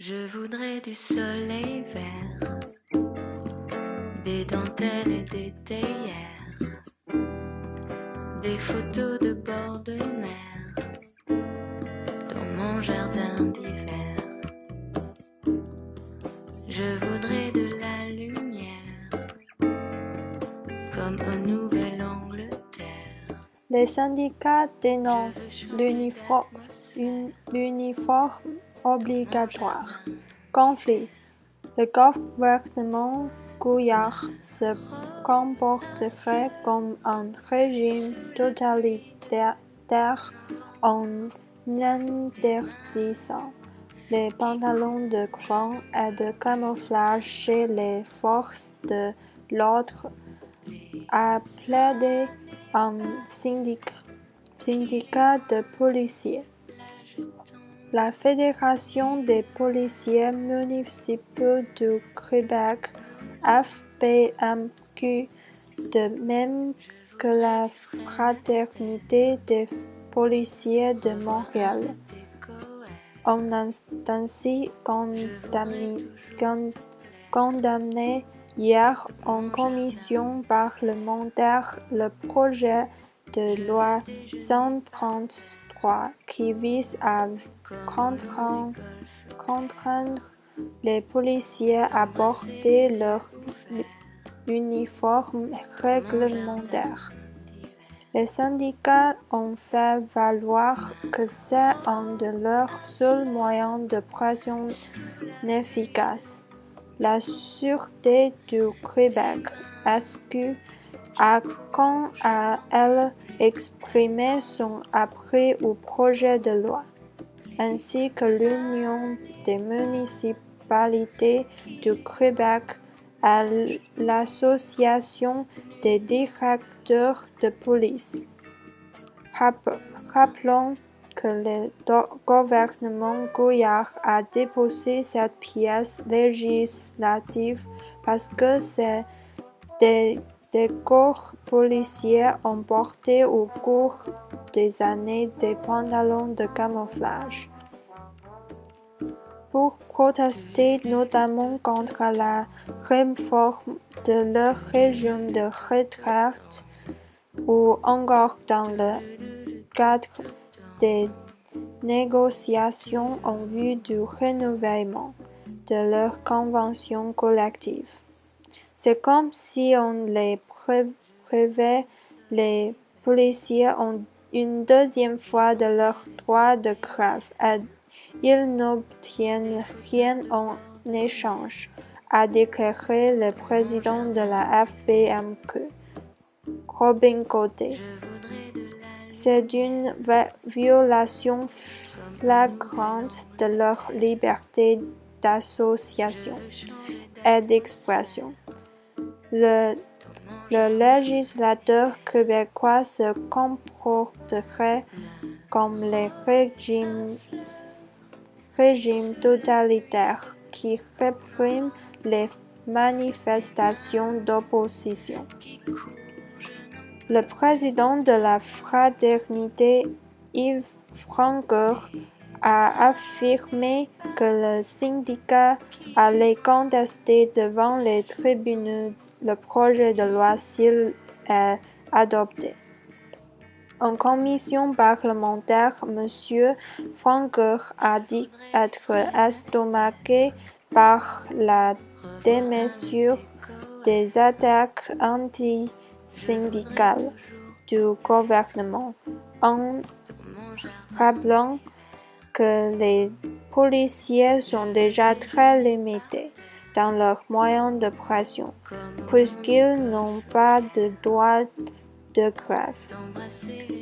Je voudrais du soleil vert, des dentelles et des théières, des photos de bord de mer, dans mon jardin d'hiver. Je voudrais de la lumière, comme au Nouvelle-Angleterre. Les syndicats dénoncent l'uniforme obligatoire. Conflit. Le gouvernement Couillard se comporterait comme un régime totalitaire en interdisant les pantalons de cran et de camouflage chez les forces de l'ordre, a plaidé un syndicat de policiers. La Fédération des policiers municipaux du Québec, FPMQ, de même que la Fraternité des policiers de Montréal, ont ainsi condamné hier en commission parlementaire le projet de loi 133 qui vise à contraindre les policiers à porter leur uniforme réglementaire. Les syndicats ont fait valoir que c'est un de leurs seuls moyens de pression efficace. La Sûreté du Québec, SQ, a quant à elle exprimé son appui au projet de loi, ainsi que l'Union des municipalités du Québec et l'Association des directeurs de police. Rappelons que le gouvernement Couillard a déposé cette pièce législative parce que des corps policiers ont porté au cours des années des pantalons de camouflage. Pour protester notamment contre la réforme de leur régime de retraite ou encore dans le cadre des négociations en vue du renouvellement de leur convention collective. C'est comme si on les privait, les policiers ont une deuxième fois de leur droit de grève et ils n'obtiennent rien en échange, a déclaré le président de la FPMQ, Robin Côté. C'est une violation flagrante de leur liberté d'association et d'expression. Le législateur québécois se comporterait comme les régimes totalitaires qui répriment les manifestations d'opposition. Le président de la Fraternité, Yves Francoeur, a affirmé que le syndicat allait contester devant les tribunaux le projet de loi s'il est adopté. En commission parlementaire, M. Francoeur a dit être estomaqué par la démesure des attaques anti-syndicales du gouvernement, en rappelant que les policiers sont déjà très limités dans leurs moyens de pression, puisqu'ils n'ont pas de droit de grève.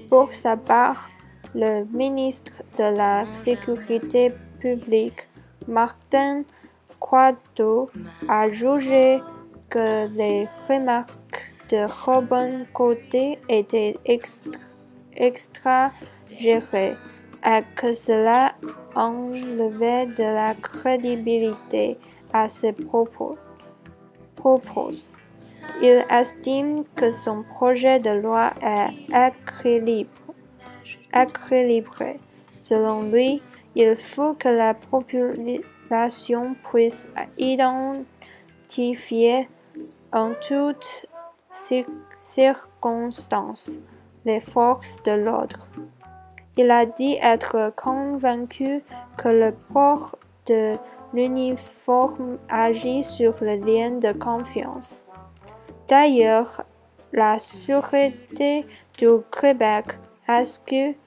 Pour sa part, le ministre de la Sécurité publique, Martin Coiteau, a jugé que les remarques de Robin Côté étaient exagérées et que cela enlevait de la crédibilité à ses propos. Il estime que son projet de loi est équilibré. Selon lui, il faut que la l'administration puisse identifier en toutes circonstances les forces de l'ordre. Il a dit être convaincu que le port de l'uniforme agit sur le lien de confiance. D'ailleurs, la Sûreté du Québec, SQ,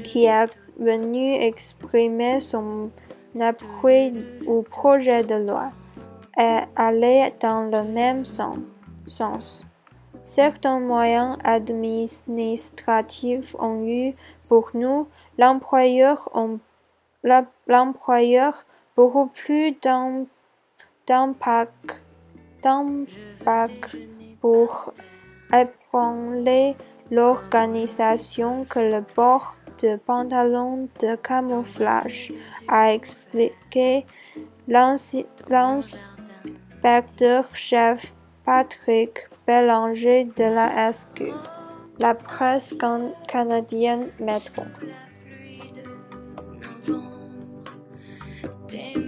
qui est venue exprimer son appui au projet de loi, est allée dans le même sens. Certains moyens administratifs ont eu pour nous, l'employeur, beaucoup plus d'impact pour ébranler l'organisation que le port de pantalons de camouflage, a expliqué l'inspecteur-chef Patrick Bélanger de la SQ. La presse canadienne Métro. Des